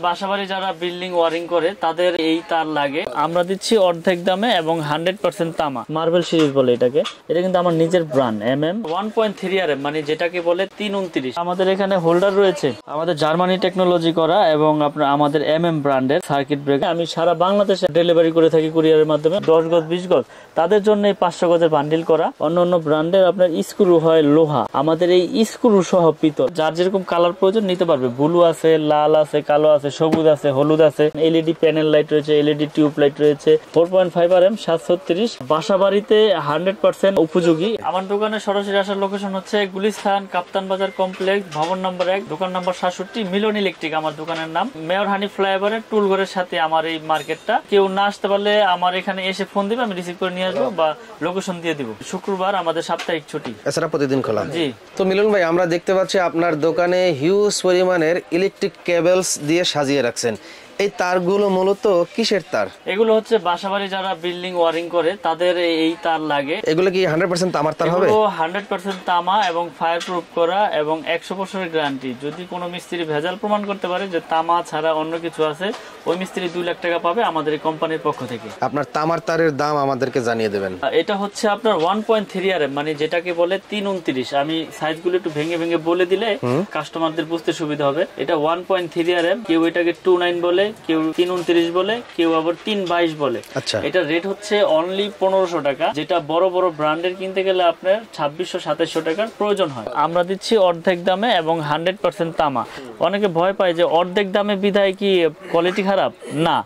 বাসাবাড়ি যারা building wiring করে তাদের এই তার লাগে, আমরা দিচ্ছি অর্ধেক দামে এবং 100% তামা। মার্বেল সিরিজ বলে এটাকে, এটা কিন্তু আমার নিজের ব্র্যান্ড MM 1.3 RM, মানে যেটাকে বলে 329। আমাদের এখানে হোল্ডার রয়েছে আমাদের জার্মানি টেকনোলজি করা এবং আপনার আমাদের MM ব্র্যান্ডের সার্কিট ব্রেকার। আমি সারা বাংলাদেশে ডেলিভারি করে থাকি কুরিয়ারের মাধ্যমে। 10 গজ 20 গজ তাদের জন্য এই 500 গজের বান্ডিল করা। অন্য ব্র্যান্ডের আপনার স্ক্রু হয় লোহা, আমাদের এই স্ক্রু সহ পিতল, যার যেরকম কালার প্রয়োজন নিতে পারবে। ব্লু আছে, লাল আছে, কালো আছে, সবুজ আছে, হলুদ আছে, LED প্যানেল লাইট রয়েছে, LED টিউব লাইট রয়েছে। 4.5 RM 730। বাসা বাড়িতে 100% উপযোগী। আমার দোকানে সরাসরি আসার লোকেশন হচ্ছে গুলিস্তান কাপ্তান বাজার কমপ্লেক্স, ভবন নম্বর 1, দোকান নম্বর 67, মিলন ইলেকট্রিক আমার দোকানের নাম। মেয়র হানি ফ্লাইওভারের টুলঘরের সাথে আমার এই মার্কেটটা। কেউ না আসতে পারলে আমার এখানে এসে ফোন দিবে, আমি রিসিভ করে নিয়ে আসবো বা লোকেশন দিয়ে দিব। শুক্রবার আমাদের সাপ্তাহিক ছুটি, এছাড়া প্রতিদিন খোলা। জি। তো মিলন ভাই, আমরা দেখতে পাচ্ছি আপনার দোকানে হিউজ পরিমাণের ইলেকট্রিক কেবলস দিয়ে সাজিয়ে রাখছেন। এই তারগুলো মূলত কিসের তার? এগুলো হচ্ছে বাসাবাড়ি যারা বিল্ডিং ওয়ারিং করে তাদের এই তার লাগে। এগুলো কি 100% তামার তার হবে? 100% তামা এবং ফায়ার প্রুফ করা এবং 100 বছরের গ্যারান্টি। যদি কোনো মিস্ত্রি ভেজাল প্রমাণ করতে পারে যে তামা ছাড়া অন্য কিছু আছে, ওই মিস্ত্রি 2 লাখ টাকা পাবে আমাদের এই কোম্পানির পক্ষ থেকে। আপনার তামার তারের দাম আমাদেরকে জানিয়ে দেবেন। এটা হচ্ছে আপনার 1.3 RM, মানে যেটাকে বলে 329। আমি সাইজগুলো একটু ভেঙে ভেঙে বলে দিলে কাস্টমারদের বুঝতে সুবিধা হবে। এটা 1.3 RM, কেউ এটাকে 29 বলে, কেউ 329 বলে, কেউ আবার 322 বলে। আচ্ছা, এটা রেট হচ্ছে অনলি 1500 টাকা, যেটা বড় বড় ব্র্যান্ডের কিনতে গেলে আপনার 2600-2700 টাকার প্রয়োজন হয়। আমরা দিচ্ছি অর্ধেক দামে এবং 100% তামা। অনেকে ভয় পায় যে অর্ধেক দামে বিধায় কি কোয়ালিটি খারাপ, না,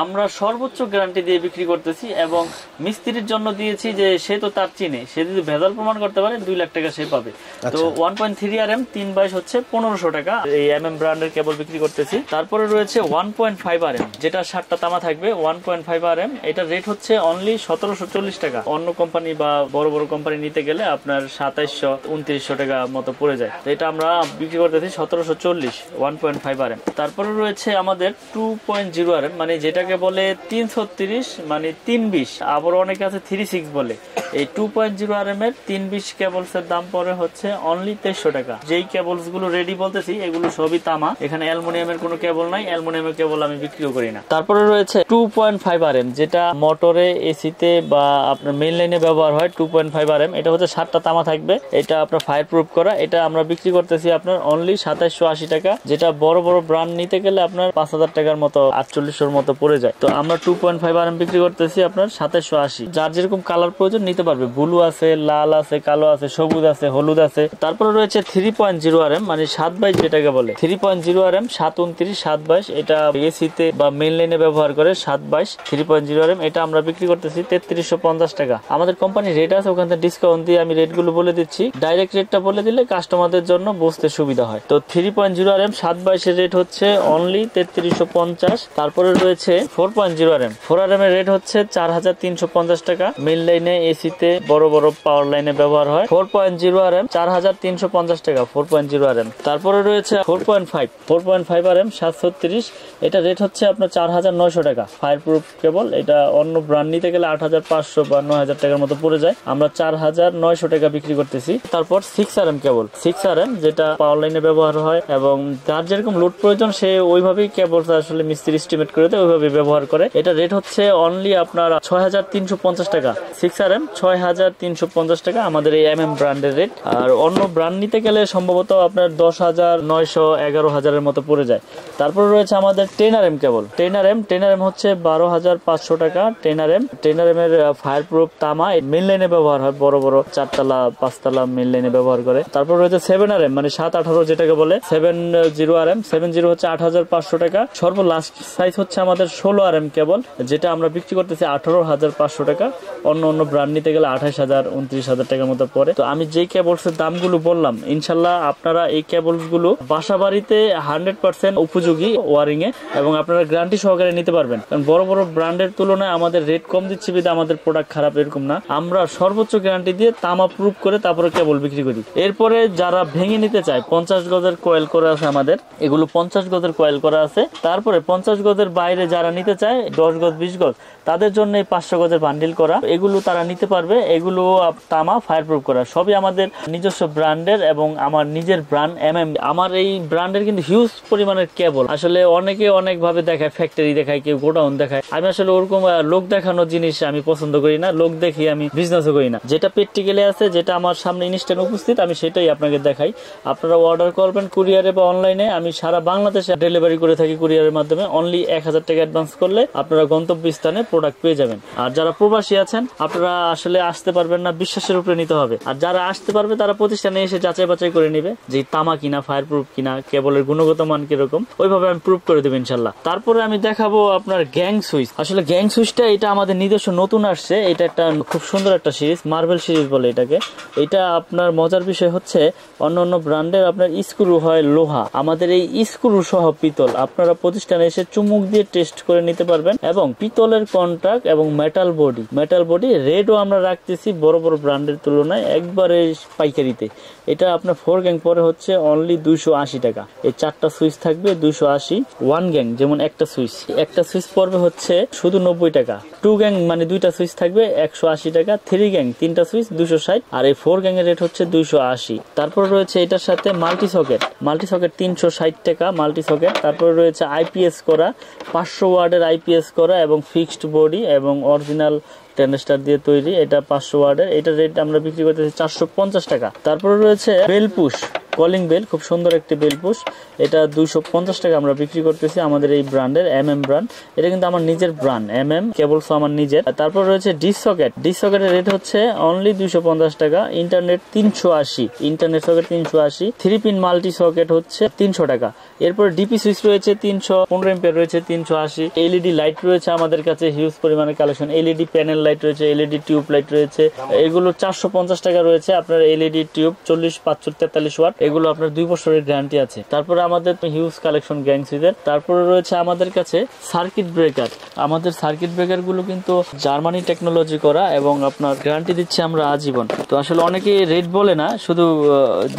আমরা সর্বোচ্চ গ্যারান্টি দিয়ে বিক্রি করতেছি এবং মিস্ত্রির জন্য দিয়েছি যে সে তো তার চিনে, সে যদি ভেজাল প্রমাণ করতে পারে 2 লাখ টাকা সে পাবে। তো 1.3 RM 322 হচ্ছে 1500 টাকা। এই MM ব্র্যান্ডের কেবল বিক্রি করতেছি। তারপরে রয়েছে 1.5 RM, যেটা 7টা তামা থাকবে। 1.5 RM এটা রেট হচ্ছে অনলি 1740 টাকা। অন্য কোম্পানি বা বড় বড় কোম্পানি নিতে গেলে আপনার 2700-2900 টাকা মতো পড়ে যায়। তো এটা আমরা বিক্রি করতেছি 1740, 1.5 RM। তারপরে রয়েছে আমাদের 2.0 RM, মানে যেটাকে বলে 330, মানে 320, আবার অনেকে আছে 36 বলে। এই 2.0 RM এর 320 কেবলস এর দাম পড়ে হচ্ছে অনলি 2300 টাকা। যেই কেবলস গুলো রেডি বলতেছি এগুলো সবই তামা, এখানে অ্যালুমিনিয়ামের কোনো কেবল নাই, অ্যালুমিনিয়ামের কেবল আমি বিক্রিও করি না। তারপরে রয়েছে 2.5 RM, যেটা মোটরে, এসিতে বা আপনার মেইন লাইনে ব্যবহার হয়। 2.5 RM এটা হচ্ছে 7টা তামা থাকবে। এটা আপনার ফায়ার প্রুফ করা। এটা আমরা বিক্রি করতেছি আপনার অনলি 2780 টাকা, যেটা বড় বড় ব্র্যান্ড নিতে গেলে আপনার 5000 টাকার মতো, 4800 মতো পড়ে যায়। তো আমরা 2.5 RM বিক্রি করতেছি আপনার 2780। যার যেরকম কালার প্রয়োজন নিতে পারবে। ব্লু আছে, লাল আছে, কালো আছে, সবুজ আছে, হলুদ আছে। তারপরে রয়েছে 3.0 RM, মানে 722 যেটাকে বলে। 3.0 RM 729, 722, এটা এসিতে বা মেইন লাইনে ব্যবহার করে। 722 3.0 RM এটা আমরা বিক্রি করতেছি 3350 টাকা। আমাদের কোম্পানি রেট আছে, ওখান থেকে ডিসকাউন্ট দিয়ে আমি রেটগুলো বলে দিচ্ছি। ডাইরেক্ট রেটটা বলে দিলে কাস্টমারদের জন্য বুঝতে সুবিধা হয়। তো 3.0 RM 722 এর রেট হচ্ছে অনলি 3350। তারপরে রয়েছে 4.0 RM। 4 RM এর রেট হচ্ছে 4350 টাকা। মেইন লাইনে, এসিতে, বড় বড় পাওয়ার লাইনে ব্যবহার হয়। 4.0 RM 4350 টাকা, 4.0 RM। তারপরে রয়েছে 4.5 RM 730, এটা রেট হচ্ছে আপনার 4900 টাকা। ফায়ার প্রুফ কেবল, এটা অন্য ব্র্যান্ড নিতে গেলে 8500 বা 9000 টাকার মতো পড়ে যায়, আমরা 4900 টাকা বিক্রি করতেছি। তারপর 6 RM কেবল, 6 RM যেটা পাওয়ার লাইনে ব্যবহার হয় এবং যার যেরকম লোড প্রয়োজন সে ওইভাবেই কেবল আসলে মিস্ত্রি এস্টিমেট করে দেয়, ওইভাবে ব্যবহার করে। এটা রেট হচ্ছে অনলি আপনার 6350 টাকা। 6 RM 6350 টাকা আমাদের এই MM ব্র্যান্ডের রেট। আর অন্য ব্র্যান্ড নিতে গেলে সম্ভবত আপনার 10,900, 11,000 মতো পড়ে যায়। তারপর রয়েছে আমাদের 10 RM কেবল। 10 RM হচ্ছে 12,500 টাকা। 10 RM এর ফায়ার প্রুফ তামা, মেইন লাইনে ব্যবহার হয়, বড় বড় 4তলা 5তলা মেইন লাইনে ব্যবহার করে। তারপর রয়েছে 7 RM, মানে 718 যেটাকে বলে। 70 RM 70 হচ্ছে 8500 টাকা। সর্বলাস্ট সাইজ হচ্ছে আমাদের 16 RM কেবল, যেটা আমরা বিক্রি করতেছি 18,500 টাকা। অন্য ব্র্যান্ড নিতে গেলে 28,000, 29,000 টাকার মতো পড়ে। তো আমি যেই কেবলস এর দামগুলো বললাম, ইনশাল্লাহ আপনারা এই কেবলস গুলো বাসা বাড়িতে 100% উপযোগী ওয়ারিং এ, এবং আপনারা গ্যারান্টি সহকারে নিতে পারবেন। কারণ বড় বড় ব্র্যান্ডের তুলনায় আমাদের রেট কম দিচ্ছি বিধায় আমাদের প্রোডাক্ট খারাপ এরকম না, আমরা সর্বোচ্চ গ্যারান্টি দিয়ে তামা প্রুফ করে তারপরে কেবল বিক্রি করি। এরপরে যারা ভেঙে নিতে চায়, 50 গজের কয়েল করা আছে আমাদের, এগুলো 50 গজের কয়েল করা আছে। তারপরে 50 গজের বাইরে যারা নিতে চায়, 10 গজ 20 গজ, তাদের জন্য এই 500 গজের বান্ডিল করা, এগুলো তারা নিতে পারবে। এগুলো তামা ফায়ার প্রুফ করা, সবই আমাদের নিজস্ব ব্র্যান্ডের এবং আমার নিজের ব্র্যান্ড MM। আমার এই ব্র্যান্ডের কিন্তু হিউজ পরিমাণের কেবল, আসলে অনেকে অনেক ভাবে দেখায়, ফ্যাক্টরি দেখায়, কেউ গোডাউন দেখায়। আমি আসলে ওরকম লোক দেখানো জিনিস আমি পছন্দ করি না, লোক দেখি আমি বিজনেসও করি না। যেটা প্র্যাকটিক্যালি আছে, যেটা আমার সামনে ইনস্ট্যান্ট উপস্থিত, আমি সেটাই আপনাকে দেখাই। আপনারা অর্ডার করবেন কুরিয়ারে বা অনলাইনে, আমি সারা বাংলাদেশে ডেলিভারি করে থাকি কুরিয়ারের মাধ্যমে। অনলি 1000 টাকা অ্যাডভান্স করলে আপনারা গন্তব্যস্থানে প্রোডাক্ট পেয়ে যাবেন। আর যারা প্রবাসী আছেন, আপনারা আসলে আসতে পারবেন না, বিশ্বাসের উপরে নিতে হবে। আর যারা আসতে পারবে তারা প্রতিষ্ঠানে এসে যাচাই বাছাই করে নিবে যে তামা কিনা, ফায়ার প্রুফ কিনা, কেবলের গুণগত মান কিরকম, ওইভাবে আমি প্রুফ করে দেবো ইনশাল্লাহ। তারপরে আমি দেখাবো আপনার গ্যাং সুইচ। আসলে গ্যাং সুইচটা এটা আমাদের নিজস্ব নতুন আসছে, এটা একটা খুব সুন্দর একটা সিরিজ, মার্বেল সিরিজ বলে এটাকে। এটা আপনার মজার বিষয় হচ্ছে অন্য অন্য ব্র্যান্ডের আপনার স্ক্রু হয় লোহা, আমাদের এই স্ক্রু সহ পিতল। আপনারা প্রতিষ্ঠানে এসে চুমুক দিয়ে টেস্ট করে নিতে পারবেন। এবং পিতলের কন্ট্রাক্ট এবং মেটাল বডি রেটও আমরা রাখতেছি বড় বড় ব্র্যান্ডের তুলনায় একবারে পাইকারিতে। এটা আপনার 4 গ্যাং পরে হচ্ছে অনলি 280 টাকা। এই 4টা সুইচ থাকবে 280। 1 গ্যাং যেমন একটা সুইচ পড়বে হচ্ছে শুধু 90 টাকা। 2 গ্যাং মানে 2টা সুইচ থাকবে 180 টাকা। 3 গ্যাং 3টা সুইচ 260। আর এই 4 গ্যাং এর রেট হচ্ছে 280। তারপর রয়েছে এটার সাথে মাল্টি সকেট 360 টাকা মাল্টি সকেট। তারপর রয়েছে আইপিএস করা 500 ওয়াটের আইপিএস করা এবং ফিক্সড বডি এবং অরিজিনাল টেনস্টার দিয়ে তৈরি। এটা 500 ওয়াটের, এটা রেট আমরা বিক্রি করতেছি 450 টাকা। তারপরে রয়েছে বেল পুশ কলিং বেল, খুব সুন্দর একটি বেল পুশ, এটা 250 টাকা আমরা বিক্রি করতেছি আমাদের এই ব্র্যান্ডের MM ব্র্যান্ড। এটা কিন্তু আমার নিজের ব্র্যান্ড, MM কেবলস আমার নিজের। তারপর রয়েছে ডিশ সকেটের রেট হচ্ছে অনলি 250 টাকা। Internet 380, internet socket 380। 3 pin multi socket হচ্ছে 300 টাকা। এরপর ডিপি সুইচ রয়েছে 315 এম্পিয়ার রয়েছে 380। এলইডি লাইট রয়েছে আমাদের কাছে হিউজ পরিমাণে কালেকশন। এলইডি প্যানেল লাইট রয়েছে, এলইডি টিউব লাইট রয়েছে, এগুলো 450 টাকা রয়েছে। আপনার এলইডি টিউব 40, 45, 43 ওয়াট, এগুলো আপনার 2 বছরের গ্যারান্টি আছে। তারপরে আমাদের হিউজ কালেকশন গ্যাং সুইচের। তারপরে রয়েছে আমাদের কাছে সার্কিট ব্রেকার। আমাদের সার্কিট ব্রেকার গুলো কিন্তু জার্মানি টেকনোলজি করা এবং আপনার গ্যারান্টি দিচ্ছে আমরা আজীবন। তো আসলে অনেকে রেট বলে না, শুধু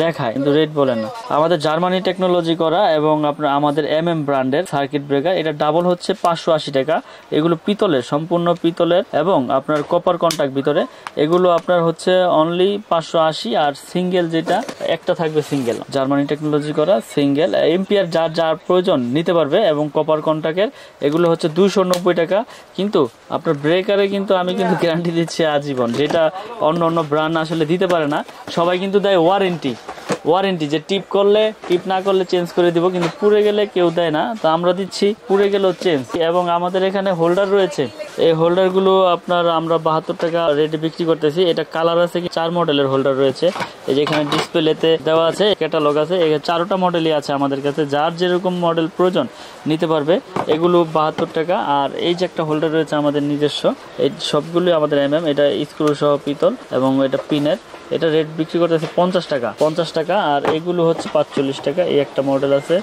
দেখায় কিন্তু রেট বলে না। আমাদের জার্মানি টেকনোলজি করা এবং আপনার আমাদের MM ব্র্যান্ডের সার্কিট ব্রেকার, এটা ডাবল হচ্ছে 580 টাকা। এগুলো পিতলের, সম্পূর্ণ পিতলের এবং আপনার কপার কন্টাক্ট ভিতরে। এগুলো আপনার হচ্ছে অনলি 580। আর সিঙ্গেল যেটা একটা থাকবে, সিঙ্গেল জার্মানি টেকনোলজি করা সিঙ্গেল এম্পিয়ার, যার প্রয়োজন নিতে পারবে। এবং কপার কন্টাক্টের এগুলো হচ্ছে 290 টাকা। কিন্তু আপনার ব্রেকারে কিন্তু আমি কিন্তু গ্যারান্টি দিচ্ছি আজীবন, যেটা অন্য ব্র্যান্ড আসলে দিতে পারে না। সবাই কিন্তু দেয় ওয়ারেন্টি, যে টিপ করলে, টিপ না করলে চেঞ্জ করে দিব, কিন্তু পুড়ে গেলে কেউ দেয় না। তো আমরা দিচ্ছি পুড়ে গেলেও চেঞ্জ। এবং আমাদের এখানে হোল্ডার রয়েছে, এই হোল্ডার গুলো আপনার আমরা 72 টাকা রেটে বিক্রি করতেছি। এটা কালার আছে, 4 মডেলের হোল্ডার রয়েছে। এই যে এখানে ডিসপ্লেতে দেওয়া আছে, ক্যাটালগ আছে, 4টা মডেলই আছে আমাদের কাছে। যার যেরকম মডেল প্রয়োজন নিতে পারবে। এগুলো 72 টাকা। আর এই যে একটা হোল্ডার রয়েছে আমাদের নিজস্ব, এই সবগুলো আমাদের MM, এটা স্ক্রু সহ পিতল এবং এটা পিনের। এটা রেট বিক্রি করতেছে 50 টাকা। আর এগুলো হচ্ছে 45 টাকা। এই একটা মডেল আছে,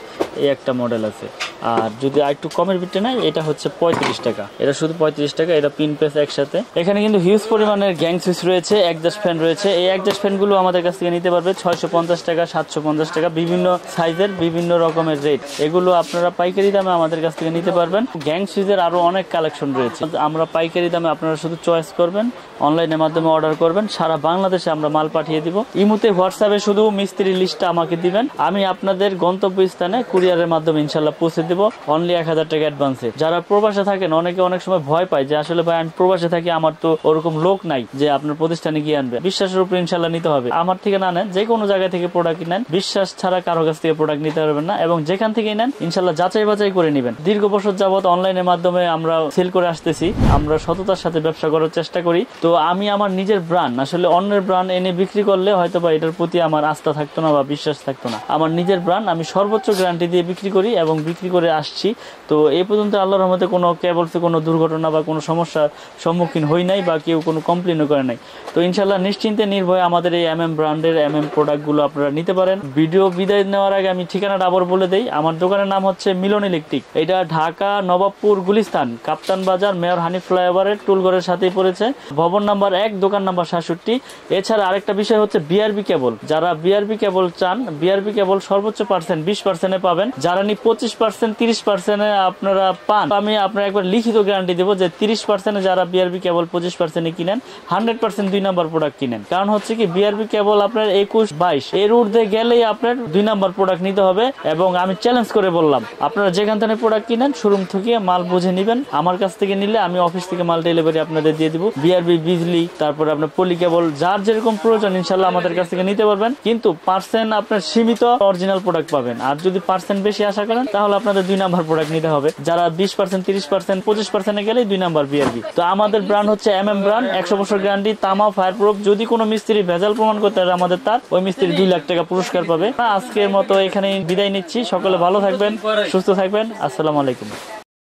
এই একটা মডেল আছে। আর যদি আরেকটু কমের ভিতরে নাই, এটা হচ্ছে 35 টাকা। এটা শুধু 35 টাকা। এটা পিন পেস একসাথে। এখানে কিন্তু হিউজ পরিমাণের গ্যাং সুইচ রয়েছে, একজাস্ট ফ্যান রয়েছে। এই একজাস্ট ফ্যান গুলো আমাদের কাছ থেকে নিতে পারবে 650 টাকা, 750 টাকা, বিভিন্ন সাইজের, বিভিন্ন রকমের রেট। এগুলো আপনারা পাইকারি দামে আমাদের কাছ থেকে নিতে পারবেন। গ্যাং সুইচের আরো অনেক কালেকশন রয়েছে, আমরা পাইকারি দামে, আপনারা শুধু চয়েস করবেন, অনলাইনের মাধ্যমে অর্ডার করবেন। সারা বাংলাদেশে আমরা মাল পাঠিয়ে দিব। ইমুতে, হোয়াটসঅ্যাপে শুধু মিস্ত্রি লিস্টটা আমাকে দিবেন, আমি আপনাদের গন্তব্যস্থানে কুরিয়ারের মাধ্যমে ইনশাল্লাহ পৌঁছে দিব অনলি 1000 টাকা অ্যাডভান্সে। যারা প্রবাসে থাকেন, অনেকে অনেক সময় ভয় পায় যে আসলে ভাই আমি প্রবাসে থাকি, আমার তো ওরকম লোক নাই যে আপনার প্রতিষ্ঠানে গিয়ে আনবে। বিশ্বাসের উপর ইনশাল্লাহ নিতে হবে। আমার থেকে না নেন, যে কোনো জায়গা থেকে প্রোডাক্ট নেন, বিশ্বাস ছাড়া কারো কাছ থেকে প্রোডাক্ট নিতে পারবেন না। এবং যেখান থেকে নেন ইনশাল্লাহ যাচাই বাছাই করে নেবেন। দীর্ঘ বছর যাবত অনলাইনের মাধ্যমে আমরা সেল করে আসতেছি, আমরা সততার সাথে ব্যবসা করার চেষ্টা করি। তো আমি আমার নিজের ব্র্যান্ড, আসলে অন্যের ব্র্যান্ড এনে বিক্রি করলে হয়তো বা এটার প্রতি আমার আস্থা থাকতো না বা বিশ্বাস থাকতো না। আমার নিজের ব্র্যান্ড আমি সর্বোচ্চ গ্যারান্টি দিয়ে বিক্রি করি এবং বিক্রি করে আসছি। তো এই পর্যন্ত আল্লাহর রহমতে কোনো কেবলসে কোনো দুর্ঘটনা বা কোনো সমস্যার সম্মুখীন হই নাই বা কেউ কোনো কমপ্লেনও করে নাই। তো ইনশাল্লাহ নিশ্চিন্তে নির্ভয়ে আমাদের এই MM ব্র্যান্ডের MM প্রোডাক্টগুলো আপনারা নিতে পারেন। ভিডিও বিদায় নেওয়ার আগে আমি ঠিকানাটা আবার বলে দেই। আমার দোকানের নাম হচ্ছে মিলন ইলেকট্রিক। এটা ঢাকা নবাবপুর গুলিস্তান কাপ্তান বাজার মেয়র হানিফ ফ্লাইওভারের টুলঘরের সাথেই পড়েছে। ভবন নাম্বার 1, দোকান নাম্বার 67। এছাড়া আরেকটা বিষয় হচ্ছে BRB কেবল। যারা BRB কেবল চান, BRB কেবল সর্বোচ্চ 20% পাবেন। যারা 25% 30% আপনারা পান, আমি আপনার একবার লিখিত গ্যারান্টি দেবো যে 30% যারা বিআরবি কেবল 25% কিনেন 100% 2 নাম্বার প্রোডাক্ট কিনেন। কারণ হচ্ছে কি বিআরবি কেবল আপনার 21-22 এর ঊর্ধ্বে গেলেই আপনার 2 নাম্বার প্রোডাক্ট নিতে হবে। এবং আমি চ্যালেঞ্জ করে বললাম, আপনারা যেখান থেকে প্রোডাক্ট কিনেন শোরুম থেকে মাল বুঝে নেবেন, আমার কাছ থেকে নিলে আমি অফিস থেকে মাল ডেলিভারি আপনাদের দিয়ে দিব। বিআরবি, বিজলি, তারপরে আপনার পলি কেবল, যার যেরকম প্রয়োজন ইনশাল্লাহ আমাদের কাছ থেকে নিতে পারবেন। কিন্তু পার্সেন্ট আপনার সীমিত অরিজিনাল প্রোডাক্ট পাবেন। আর যদি পার্সেন্ট বেশি আশা করেন তাহলে আপনাদের 2 নাম্বার প্রোডাক্ট নিতে হবে। যারা 20%, 30%, 25% গেলে 2 নাম্বার বিআরবি। তো আমাদের ব্র্যান্ড হচ্ছে MM ব্র্যান্ড, 100 বছর গ্যারান্টি, তামা, ফায়ার প্রুফ। যদি কোনো মিস্ত্রি ভেজাল প্রমাণ করতে পারে আমাদের তার, ওই মিস্ত্রি 2 লাখ টাকা পুরস্কার পাবে। আজকের মতো এখানে বিদায় নিচ্ছি। সকলে ভালো থাকবেন, সুস্থ থাকবেন। আসসালামু আলাইকুম।